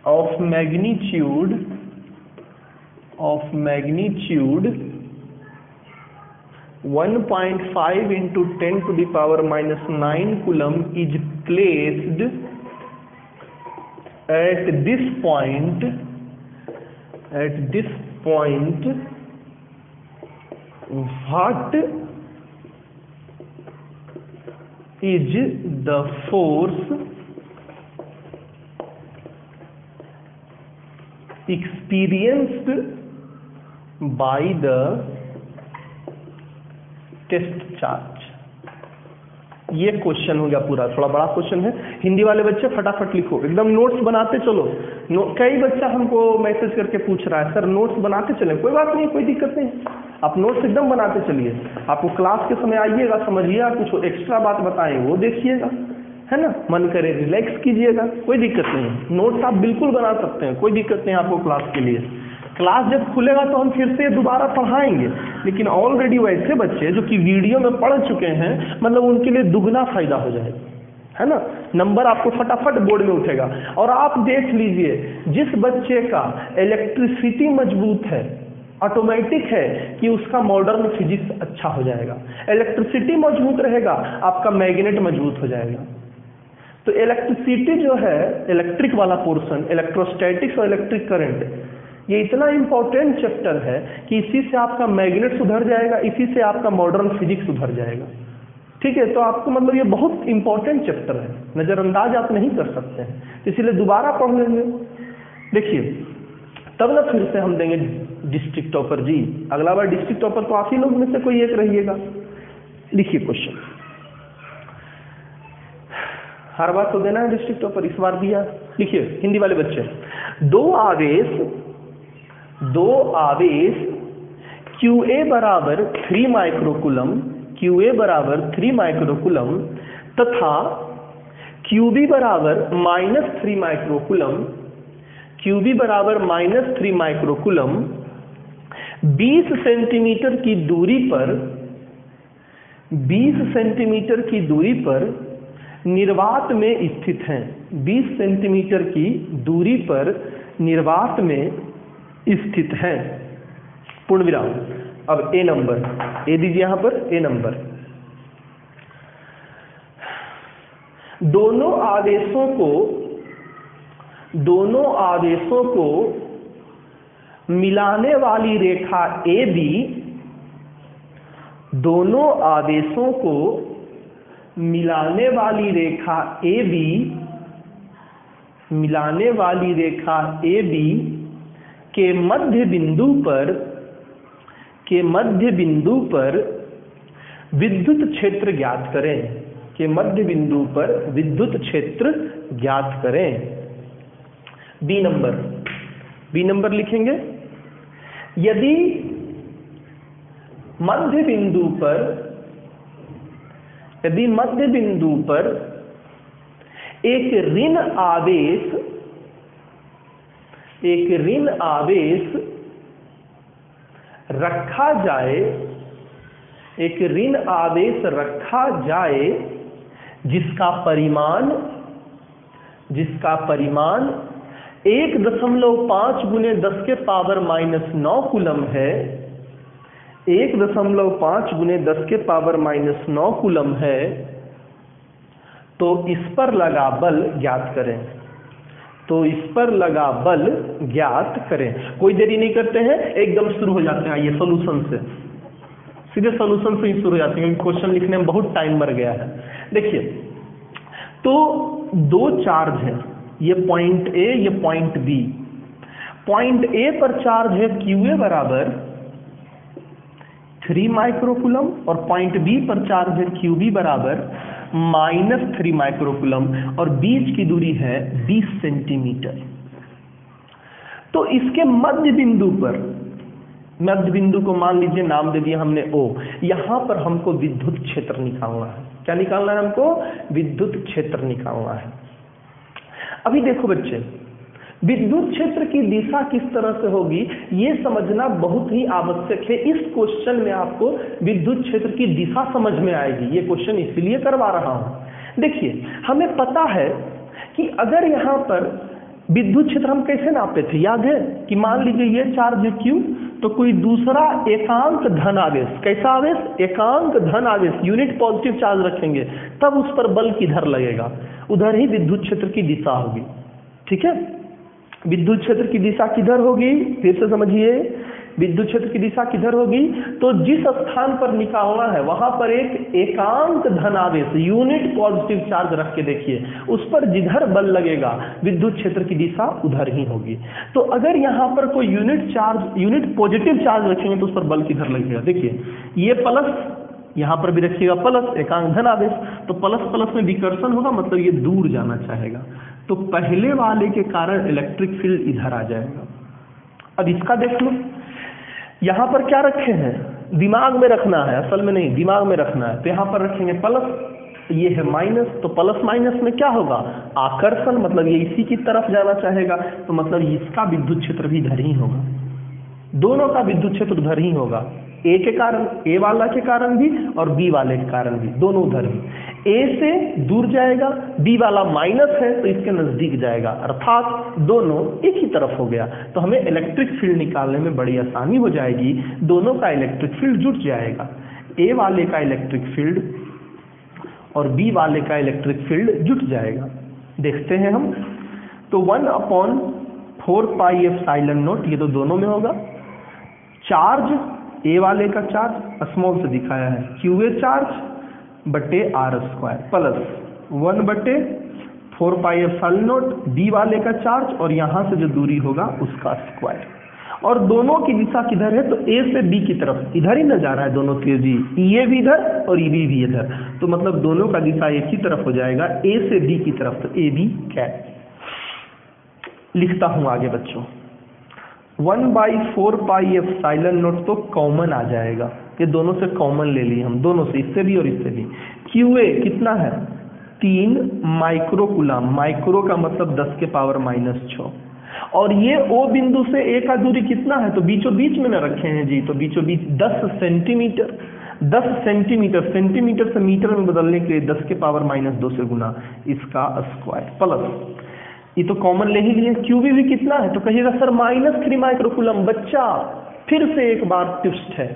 of magnitude 1.5 into 10⁻⁹ coulomb is placed at this point, what is the force experienced by the test charge? ये question हो गया पूरा, थोड़ा बड़ा क्वेश्चन है। हिंदी वाले बच्चे फटाफट लिखो, एकदम नोट्स बनाते चलो। कई बच्चा हमको मैसेज करके पूछ रहा है, सर नोट्स बनाते चलें। कोई बात नहीं, कोई दिक्कत नहीं, आप नोट्स एकदम बनाते चलिए। आपको क्लास के समय आइएगा, समझिएगा, कुछ एक्स्ट्रा बात बताएं वो देखिएगा, है ना, मन करे रिलैक्स कीजिएगा, कोई दिक्कत नहीं है। नोट्स आप बिल्कुल बना सकते हैं, कोई दिक्कत नहीं आपको क्लास के लिए। क्लास जब खुलेगा तो हम फिर से दोबारा पढ़ाएंगे, लेकिन ऑलरेडी वैसे बच्चे जो कि वीडियो में पढ़ चुके हैं, मतलब उनके लिए दुगना फायदा हो जाएगा, है ना। नंबर आपको फटाफट बोर्ड में उठेगा। और आप देख लीजिए, जिस बच्चे का इलेक्ट्रिसिटी मजबूत है, ऑटोमेटिक है कि उसका मॉडर्न फिजिक्स अच्छा हो जाएगा। इलेक्ट्रिसिटी मजबूत रहेगा, आपका मैग्नेट मजबूत हो जाएगा। तो इलेक्ट्रिसिटी जो है, इलेक्ट्रिक वाला पोर्शन, इलेक्ट्रोस्टैटिक्स और इलेक्ट्रिक करंट, ये इतना इंपॉर्टेंट चैप्टर है कि इसी से आपका मैग्नेट सुधर जाएगा, इसी से आपका मॉडर्न फिजिक्स सुधर जाएगा। ठीक है, तो आपको मतलब ये बहुत इंपॉर्टेंट चैप्टर है, नजरअंदाज आप नहीं कर सकते हैं, इसीलिए दोबारा पढ़ लेंगे। देखिए, तब ना फिर से हम देंगे डिस्ट्रिक्ट टॉपर जी। अगला बार डिस्ट्रिक्ट टॉपर तो आप ही लोग में से कोई एक रहिएगा। लिखिए क्वेश्चन, हर बार तो देना है डिस्ट्रिक्ट टॉपर, इस बार दिया। लिखिए हिंदी वाले बच्चे, दो आवेश QA बराबर 3 माइक्रोकूलम, QA बराबर 3 माइक्रोकूलम तथा QB बराबर -3 माइक्रोकूलम, QB बराबर -3 माइक्रोकूलम 20 सेंटीमीटर की दूरी पर 20 सेंटीमीटर की दूरी पर निर्वात में स्थित हैं। 20 सेंटीमीटर की दूरी पर निर्वात में स्थित हैं। पूर्ण विराम। अब ए नंबर, ए दीजिए यहां पर, ए नंबर। दोनों आवेशों को मिलाने वाली रेखा AB, दोनों आवेशों को मिलाने वाली रेखा AB, मिलाने वाली रेखा AB के मध्य बिंदु पर विद्युत क्षेत्र ज्ञात करें, के मध्य बिंदु पर विद्युत क्षेत्र ज्ञात करें। बी नंबर लिखेंगे, यदि मध्य बिंदु पर एक ऋण आवेश रखा जाए, जिसका परिमाण 1.5 × 10⁻⁹ कूलम है, 1.5 × 10⁻⁹ कूलम है, तो इस पर लगा बल ज्ञात करें। कोई देरी नहीं करते हैं, एकदम शुरू हो जाते हैं। ये सॉल्यूशन से, सीधे सॉल्यूशन से ही शुरू हो जाते हैं, क्वेश्चन लिखने में बहुत टाइम मर गया है। देखिए, तो दो चार्ज हैं, ये पॉइंट ए, ये पॉइंट बी। पॉइंट ए पर चार्ज है QA बराबर 3 माइक्रोकूलम और पॉइंट बी पर चार्ज है QB बराबर -3 माइक्रोकूलम और बीच की दूरी है 20 सेंटीमीटर। तो इसके मध्य बिंदु को मान लीजिए नाम दे दिया हमने O। यहां पर हमको विद्युत क्षेत्र निकालना है। क्या निकालना है हमको? विद्युत क्षेत्र निकालना है। अभी देखो बच्चे, विद्युत क्षेत्र की दिशा किस तरह से होगी ये समझना बहुत ही आवश्यक है। इस क्वेश्चन में आपको विद्युत क्षेत्र की दिशा समझ में आएगी। ये क्वेश्चन इसलिए करवा रहा हूं। देखिए, हमें पता है कि अगर यहां पर विद्युत क्षेत्र हम कैसे नापते थे, याद है कि मान लीजिए ये चार्ज Q, तो कोई दूसरा एकांक धन आवेश, कैसा आवेश? एकांक धन आवेश, यूनिट पॉजिटिव चार्ज रखेंगे, तब उस पर बल किधर लगेगा, उधर ही विद्युत क्षेत्र की दिशा होगी। ठीक है, विद्युत क्षेत्र की दिशा किधर होगी? फिर से समझिए, विद्युत क्षेत्र की दिशा किधर होगी? तो जिस स्थान पर निकालना है वहां पर एक एकांक धन आवेश, यूनिट पॉजिटिव चार्ज रख के देखिए, उस पर जिधर बल लगेगा विद्युत क्षेत्र की दिशा उधर ही होगी। तो अगर यहां पर कोई यूनिट पॉजिटिव चार्ज रखेंगे तो उस पर बल किधर लगेगा? देखिए, ये प्लस, यहां पर भी रखिएगा प्लस, एकांक धन आवेश, तो प्लस प्लस में विकर्षण होगा, मतलब ये दूर जाना चाहेगा, तो पहले वाले के कारण इलेक्ट्रिक फील्ड इधर आ जाएगा। अब इसका देख लो, यहां पर क्या रखे हैं? दिमाग में रखना है, असल में नहीं, दिमाग में रखना है। तो यहां पर रखेंगे प्लस, ये है माइनस, तो प्लस माइनस में क्या होगा, आकर्षण, मतलब ये इसी की तरफ जाना चाहेगा, तो मतलब इसका विद्युत क्षेत्र भी इधर ही होगा, दोनों का विद्युत क्षेत्र उधर ही होगा, ए के कारण, ए वाला के कारण भी और बी वाले के कारण भी, दोनों उधर ही। ए से दूर जाएगा, बी वाला माइनस है तो इसके नजदीक जाएगा, अर्थात दोनों एक ही तरफ हो गया। तो हमें इलेक्ट्रिक फील्ड निकालने में बड़ी आसानी हो जाएगी, दोनों का इलेक्ट्रिक फील्ड जुट जाएगा, ए वाले का इलेक्ट्रिक फील्ड और बी वाले का इलेक्ट्रिक फील्ड जुट जाएगा। देखते हैं हम, तो 1/4πε0, ये तो दोनों में होगा। चार्ज, ए वाले का चार्ज स्मॉल से दिखाया है, क्यूए चार्ज बटे r² प्लस 1/4πε0 बी वाले का चार्ज और यहां से जो दूरी होगा उसका स्क्वायर। और दोनों की दिशा किधर है, तो ए से बी की तरफ, इधर ही न जा रहा है दोनों की जी, ये भी इधर और ये भी इधर, तो मतलब दोनों का दिशा एक ही तरफ हो जाएगा, ए से बी की तरफ, तो ए बी कैप। लिखता हूं आगे बच्चों, 1/4πε0 तो कॉमन आ जाएगा, ये दोनों से कॉमन ले लिए हम, दोनों से, इससे भी और इससे भी। क्यूए कितना है, 3 माइक्रोकुलम, माइक्रो का मतलब 10⁻⁻6, और ये ओ बिंदु से ए का दूरी कितना है, तो बीचों बीच में न रखे हैं जी, तो बीचों बीच 10 सेंटीमीटर, 10 सेंटीमीटर, सेंटीमीटर से मीटर में बदलने के लिए 10⁻⁻2 से गुना इसका स्क्वायर प्लस, ये तो कॉमन ले ही लिए। क्यूबी भी कितना है, तो कहिएगा सर -3 माइक्रोकुलम। बच्चा फिर से एक बार ट्विस्ट है,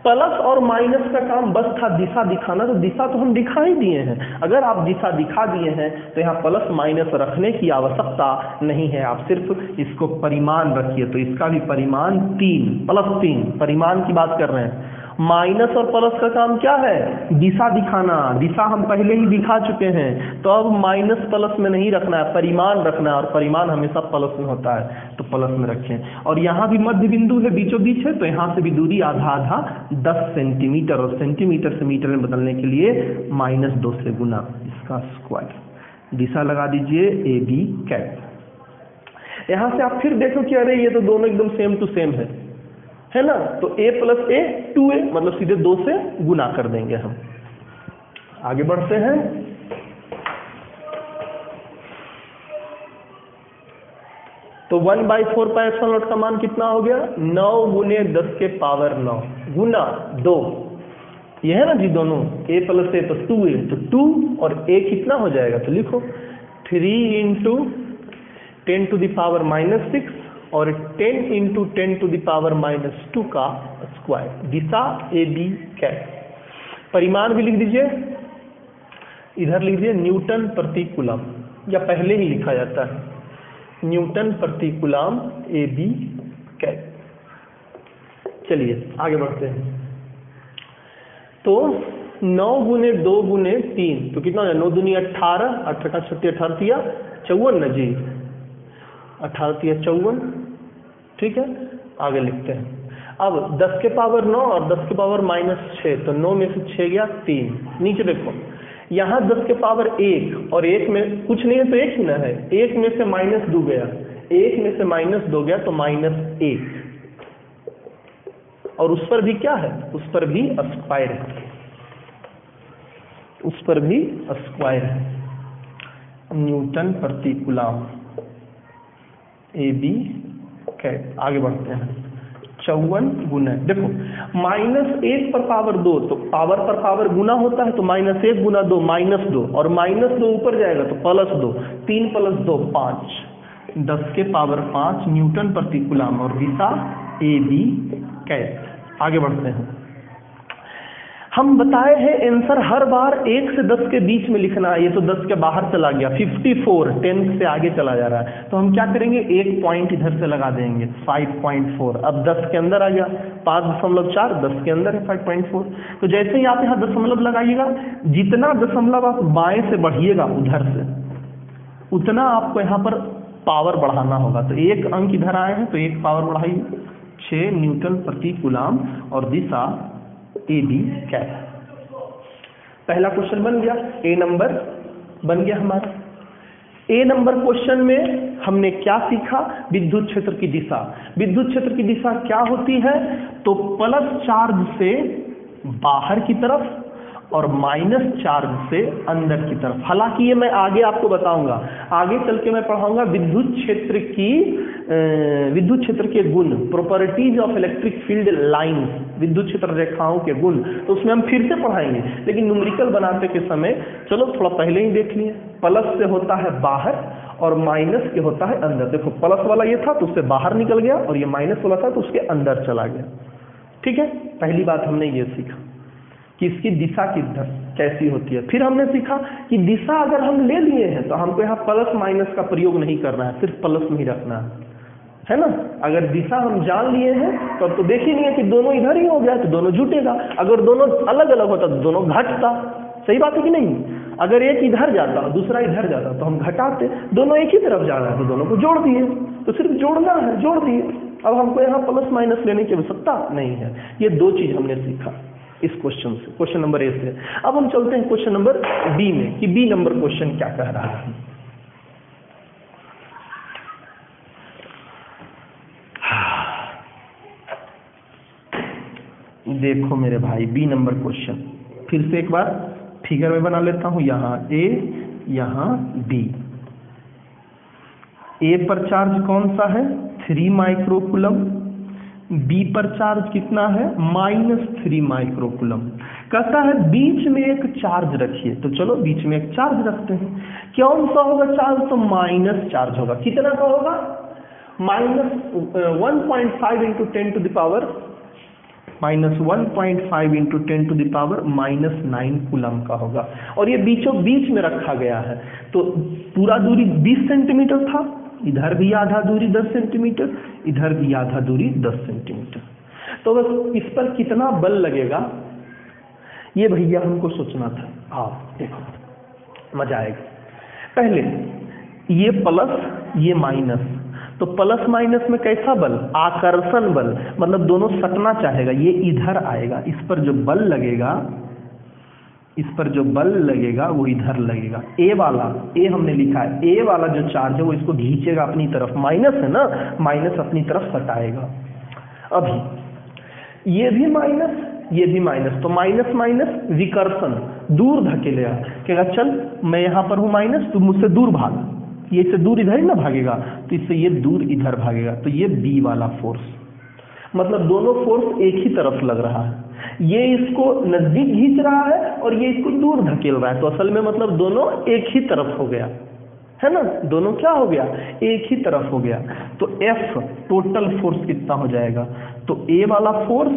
प्लस और माइनस का काम बस था दिशा दिखाना, तो दिशा तो हम दिखा ही दिए हैं। अगर आप दिशा दिखा दिए हैं तो यहाँ प्लस माइनस रखने की आवश्यकता नहीं है, आप सिर्फ इसको परिमाण रखिए। तो इसका भी परिमाण 3 + 3, परिमाण की बात कर रहे हैं। माइनस और प्लस का काम क्या है, दिशा दिखाना, दिशा हम पहले ही दिखा चुके हैं, तो अब माइनस प्लस में नहीं रखना है, परिमाण रखना है, और परिमाण हमेशा प्लस में होता है, तो प्लस में रखें। और यहाँ भी मध्य बिंदु है, बीचों बीच है, तो यहाँ से भी दूरी आधा आधा 10 सेंटीमीटर, और सेंटीमीटर से मीटर में बदलने के लिए -2 से गुना इसका स्क्वायर। दिशा लगा दीजिए ए बी कैप। यहाँ से आप फिर देखो कि अरे ये तो दोनों एकदम सेम टू सेम है ना, तो a + a 2a, मतलब सीधे 2 से गुना कर देंगे हम। आगे बढ़ते हैं, तो 1/4πε0 का मान कितना हो गया, 9 × 10⁻9 गुना 2, ये है ना जी दोनों, a + a तो 2a, तो 2 और a कितना हो जाएगा, तो लिखो 3 × 10⁻⁻6 और 10 × 10⁻⁻2 का स्क्वायर। दिशा ए बी कैप। परिमाण भी लिख दीजिए, इधर लीजिए न्यूटन प्रति कूलम, या पहले ही लिखा जाता है न्यूटन प्रति कूलम ए बी कैप। चलिए आगे बढ़ते हैं, तो 9 × 2 × 3 तो कितना हो जाए, 9 दूनी 18, 18 का 6 18 तिया 54 ना जी, 18 तिया 54, ठीक है। आगे लिखते हैं, अब 10⁻9 और 10⁻⁻6, तो 9 में से 6 गया 3, नीचे देखो यहाँ 10⁻1 और 1 में कुछ नहीं है तो 1 ही ना है, 1 में से -2 गया, 1 में से -2 गया तो -1, और उस पर भी क्या है, उस पर भी स्क्वायर है, उस पर भी स्क्वायर है, न्यूटन प्रति कूलम ए बी कैप। आगे बढ़ते हैं, 54 गुना, देखो -1 पर पावर 2, तो पावर पर पावर गुना होता है, तो -1 × 2 -2, और -2 ऊपर जाएगा तो +2, 3 + 2 5, 10⁵ न्यूटन प्रति कूलम, और दिशा ए बी कैप। आगे बढ़ते हैं, हम बताए हैं आंसर हर बार 1 से 10 के बीच में लिखना है, ये तो 10 के बाहर चला गया, 54 10 से आगे चला जा रहा है, तो हम क्या करेंगे, एक पॉइंट इधर से लगा देंगे 5.4, अब 10 के अंदर आ गया, 5.4 10 के अंदर है 5.4, तो जैसे ही आप यहाँ दशमलव लगाइएगा, जितना दशमलव आप बाएं से बढ़िएगा उधर से, उतना आपको यहाँ पर पावर बढ़ाना होगा, तो एक अंक इधर आए हैं तो एक पावर बढ़ाइए, 6 न्यूटन प्रति कूलम, और दिशा ए बी कैप। पहला क्वेश्चन बन गया, ए नंबर बन गया हमारा। ए नंबर क्वेश्चन में हमने क्या सीखा, विद्युत क्षेत्र की दिशा। विद्युत क्षेत्र की दिशा क्या होती है, तो प्लस चार्ज से बाहर की तरफ और माइनस चार्ज से अंदर की तरफ। हालांकि ये मैं आगे आपको बताऊंगा, आगे चल के मैं पढ़ाऊंगा विद्युत क्षेत्र के गुण, properties of electric field lines, विद्युत क्षेत्र रेखाओं के गुण, तो उसमें हम फिर से पढ़ाएंगे। लेकिन न्यूमेरिकल बनाते के समय चलो थोड़ा पहले ही देख लिए, प्लस से होता है बाहर और माइनस के होता है अंदर। देखो प्लस वाला ये था तो उससे बाहर निकल गया, और ये माइनस वाला था तो उसके अंदर चला गया। ठीक है, पहली बात हमने ये सीखा कि इसकी दिशा किधर कैसी होती है। फिर हमने सीखा कि दिशा अगर हम ले लिए हैं तो हमको यहाँ प्लस माइनस का प्रयोग नहीं करना है, सिर्फ प्लस में ही रखना है ना। अगर दिशा हम जान लिए हैं तो देख ही नहीं है कि दोनों इधर ही हो गया तो दोनों जुटेगा, अगर दोनों अलग अलग होता तो दोनों घटता। सही बात है कि नहीं? अगर एक इधर जाता दूसरा इधर जाता तो हम घटाते, दोनों एक ही तरफ जा रहा है तो दोनों को जोड़ दिए, तो सिर्फ जोड़ना है, जोड़ दिए। अब हमको यहाँ प्लस माइनस लेने की आवश्यकता नहीं है। ये दो चीज हमने सीखा इस क्वेश्चन से, क्वेश्चन नंबर ए से। अब हम चलते हैं क्वेश्चन नंबर बी में कि बी नंबर क्वेश्चन क्या कह रहा है। देखो मेरे भाई, बी नंबर क्वेश्चन फिर से एक बार फिगर में बना लेता हूं। यहाँ ए, यहाँ बी। ए पर चार्ज कौन सा है? 3 माइक्रोकूलम। बी पर चार्ज कितना है? -3 माइक्रोकूलम। कहता है बीच में एक चार्ज रखिए, तो चलो बीच में एक चार्ज रखते हैं। कौन सा होगा चार्ज? तो माइनस चार्ज होगा। कितना का होगा? -1.5 into 10 to the power -1.5 into 10 to the power -9 coulomb का होगा। और ये बीचों बीच में रखा गया है, तो पूरा दूरी 20 सेंटीमीटर था, इधर भी आधा दूरी 10 सेंटीमीटर, इधर भी आधा दूरी 10 सेंटीमीटर। तो बस इस पर कितना बल लगेगा ये भैया हमको सोचना था। आप देखो मजा आएगा। पहले ये प्लस ये माइनस, तो प्लस माइनस में कैसा बल? आकर्षण बल, मतलब दोनों सटना चाहेगा, ये इधर आएगा। इस पर जो बल लगेगा, इस पर जो बल लगेगा वो इधर लगेगा। ए वाला, ए हमने लिखा है, ए वाला जो चार्ज है वो इसको खींचेगा अपनी तरफ, माइनस है ना, माइनस अपनी तरफ सटाएगा। अभी ये भी माइनस, ये भी माइनस, तो माइनस माइनस विकर्षण, दूर धकेलेगा। कहेगा चल मैं यहाँ पर हूँ माइनस, तू मुझसे दूर भाग, ये इससे दूर इधर ही ना भागेगा, तो इससे ये दूर इधर भागेगा। तो ये बी वाला फोर्स, मतलब दोनों फोर्स एक ही तरफ लग रहा है। ये इसको नजदीक खींच रहा है और ये इसको दूर धकेल रहा है, तो असल में मतलब दोनों एक ही तरफ हो गया है ना। दोनों क्या हो गया? एक ही तरफ हो गया। तो एफ टोटल फोर्स कितना हो जाएगा? तो ए वाला फोर्स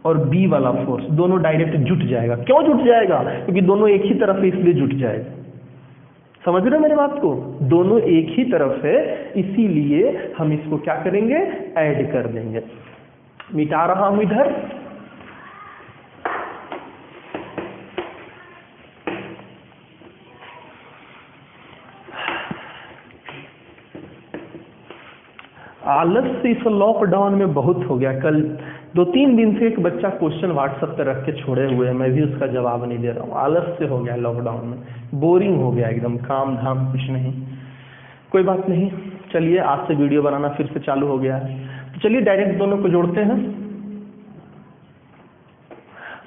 और बी वाला फोर्स दोनों डायरेक्ट जुट जाएगा। क्यों जुट जाएगा? क्योंकि दोनों एक ही तरफ है, इसलिए जुट जाएगा। समझ रहे हो मेरे बात को? दोनों एक ही तरफ है, इसीलिए हम इसको क्या करेंगे? ऐड कर देंगे। मिटा रहा हूं इधर, आलस से इस लॉकडाउन में बहुत हो गया। कल 2-3 दिन से एक बच्चा क्वेश्चन व्हाट्सएप पे रख के छोड़े हुए हैं, मैं भी उसका जवाब नहीं दे रहा हूँ। आलस से हो गया लॉकडाउन में, बोरिंग हो गया एकदम, काम धाम कुछ नहीं। कोई बात नहीं, चलिए आज से वीडियो बनाना फिर से चालू हो गया है। तो चलिए डायरेक्ट दोनों को जोड़ते हैं।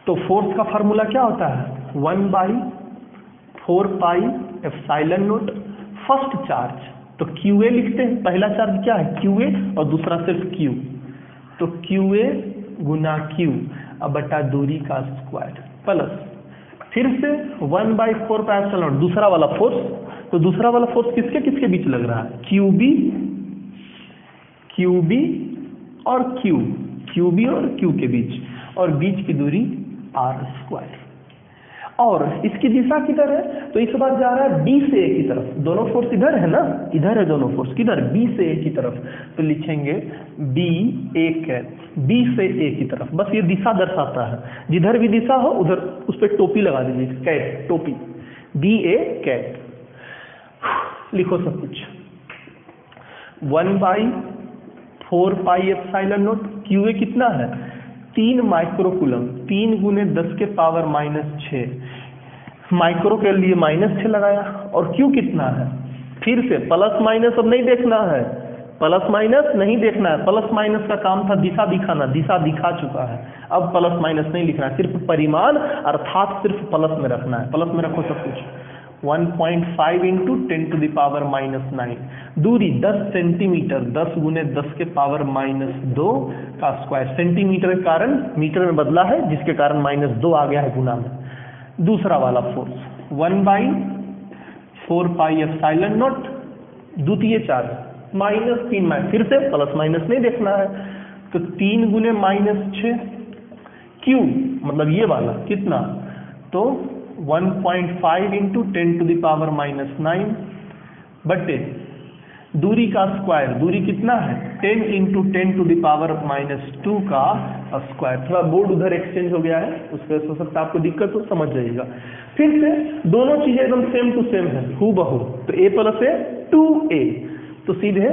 तो फोर्स का फार्मूला क्या होता है? 1/4 pi epsilon not first charge, तो QA लिखते हैं। पहला चार्ज क्या है? QA, और दूसरा सिर्फ Q, तो QA गुना Q अब बटा दूरी का स्क्वायर प्लस फिर से 1/4 पाई एप्सिलॉन नॉट दूसरा वाला फोर्स। तो दूसरा वाला फोर्स किसके किसके बीच लग रहा है? QB और QB और Q के बीच, और बीच की दूरी r²। और इसकी दिशा किधर है? तो इस बार जा रहा है B से A की तरफ। दोनों फोर्स इधर है ना, इधर है दोनों फोर्स, किधर? B से A की तरफ। तो लिखेंगे BA कैट, B से A की तरफ। बस ये दिशा दर्शाता है, जिधर भी दिशा हो उधर उस पर टोपी लगा दीजिए, कैट टोपी, BA कैट। लिखो सब कुछ। 1/4 पाई एप्सिलॉन नॉट, QA कितना है? 3 माइक्रोकूलम, 3 गुने 10 के पावर -6, माइक्रो के लिए -6 लगाया। और Q कितना है? फिर से प्लस माइनस अब नहीं देखना है, प्लस माइनस नहीं देखना है, प्लस माइनस का काम था दिशा दिखाना, दिशा दिखा चुका है, अब प्लस माइनस नहीं लिखना है, सिर्फ परिमाण अर्थात सिर्फ प्लस में रखना है। प्लस में रखो सब कुछ। 1.5 इंटू 10⁻⁹ दूरी 10 सेंटीमीटर, 10 गुने 10 के पावर -2 का स्क्वायर। सेंटीमीटर के कारण मीटर में बदला है, जिसके कारण -2 आ गया है गुना में। दूसरा वाला फोर्स 1/4πε0 द्वितीय चार्ज -3, फिर से प्लस माइनस नहीं देखना है, तो 3 गुने -6 क्यू मतलब ये वाला कितना, तो 1.5 इंटू 10⁻⁹ बटे दूरी का स्क्वायर, दूरी कितना है 10 इंटू 10⁻⁻2 का स्क्वायर। थोड़ा बोर्ड उधर एक्सचेंज हो गया है, उसके हो सकता है आपको दिक्कत हो, समझ जाइएगा। फिर से दोनों चीजें एकदम सेम टू सेम है, हूबहू, तो a प्लस a 2a, तो सीधे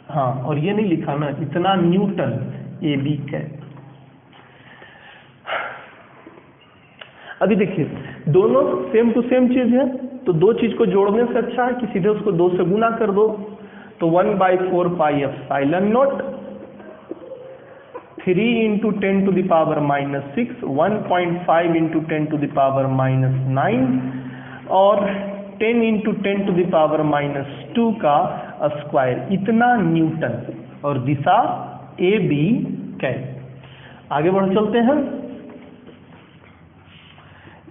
हाँ, और ये नहीं लिखा ना इतना न्यूटन ए बी कैप। अभी देखिए दोनों सेम टू सेम चीज है, तो दो चीज को जोड़ने से अच्छा है कि सीधे उसको 2 से गुना कर दो, तो 1/4πε0 3 इंटू 10⁻⁻6 1.5 इंटू 10⁻⁹ और 10 इंटू 10⁻⁻2 का स्क्वायर, इतना न्यूटन, और दिशा ए बी कैप। आगे बढ़ चलते हैं।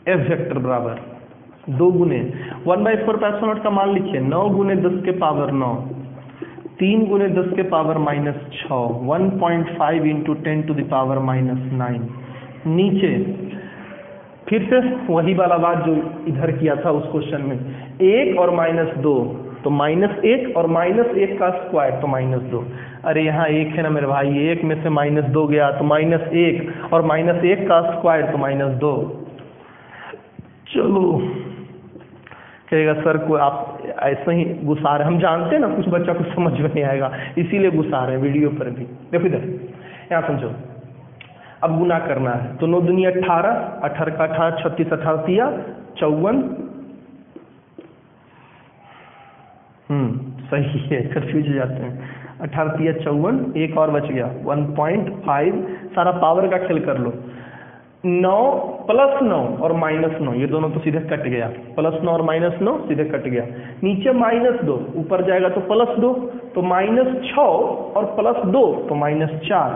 एफ वेक्टर बराबर 2 गुने 1/4πε0 का मान लिखिए 9 गुने 10 के पावर 9, 3 गुने 10 के पावर -6 1.5 इंटू 10⁻⁹ नीचे फिर से वही वाला बात जो इधर किया था उस क्वेश्चन में, 1 और -2, तो -1 और -1 का स्क्वायर तो -2। अरे यहाँ 1 है ना मेरे भाई, 1 में से -2 गया तो -1 और -1 का स्क्वायर तो -2। चलो कहेगा सर को आप ऐसे ही गुस्सा रहे, हम जानते हैं ना कुछ बच्चा कुछ समझ में नहीं आएगा, इसीलिए गुस्सा रहे हैं वीडियो पर भी। देखो इधर यहाँ समझो, अब गुना करना है, तो 9 दूनी 18, 18 का 18 36, 18 तिया 54, सही है, कंफ्यूज हो जाते हैं। 18 तिया 54, एक और बच गया 1.5, सारा पावर का खेल कर लो। 9 + 9 और -9 ये दोनों तो सीधे कट गया, +9 और -9 सीधे कट गया। नीचे -2 ऊपर जाएगा तो +2, तो -6 और +2 तो -4,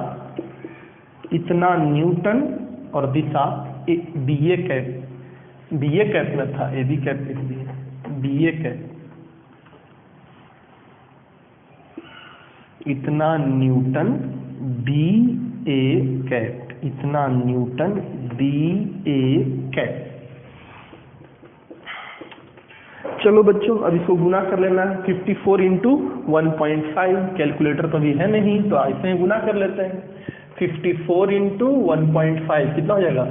इतना न्यूटन, और दिशा बी ए कैप में था, ए बी कैप लिख दिए, बी ए कैप, इतना न्यूटन बी ए कैप, इतना न्यूटन बी ए कैप। चलो बच्चों अब इसको गुना कर लेना है, 54 इंटू 1.5, कैलकुलेटर तो अभी है नहीं तो ऐसे ही गुना कर लेते हैं। 54 इंटू 1.5 कितना हो जाएगा,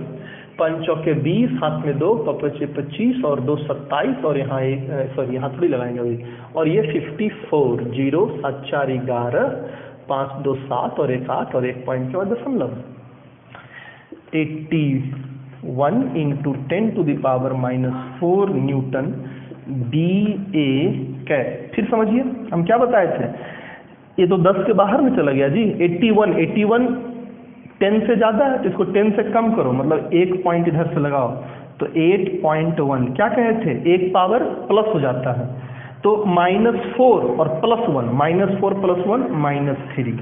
5 चौके 20, हाथ में 2, 25 और 2 27, और यहाँ एक सॉरी यहाँ थोड़ी लगाएंगे अभी, और ये 54 0 7 4 11 5 2 7 और 1 8 और 1 पॉइंट के बाद दशमलव। 81 into 10⁻⁻4 Newton B A cap. फिर समझिए हम क्या बताए थे, ये तो 10 के बाहर में चला गया जी। 81 10 से ज्यादा है तो इसको 10 से कम करो, मतलब 1 पॉइंट इधर से लगाओ, तो 8.1 क्या कहे थे, 1 पावर प्लस हो जाता है, तो -4 और +1, -4 + 1 -3।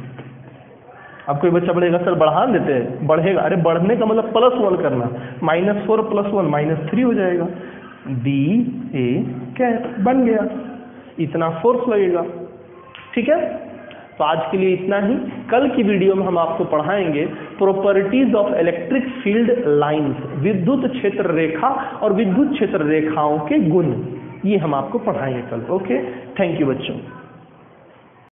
अब कोई बच्चा बढ़ेगा सर बढ़ा देते हैं, बढ़ेगा, अरे बढ़ने का मतलब +1 करना, -4 + 1 -3 हो जाएगा, बी ए कैप बन गया, इतना फोर्स लगेगा। ठीक है, तो आज के लिए इतना ही। कल की वीडियो में हम आपको पढ़ाएंगे properties of electric field lines, विद्युत क्षेत्र रेखा और विद्युत क्षेत्र रेखाओं के गुण, ये हम आपको पढ़ाएंगे कल। ओके, थैंक यू बच्चों।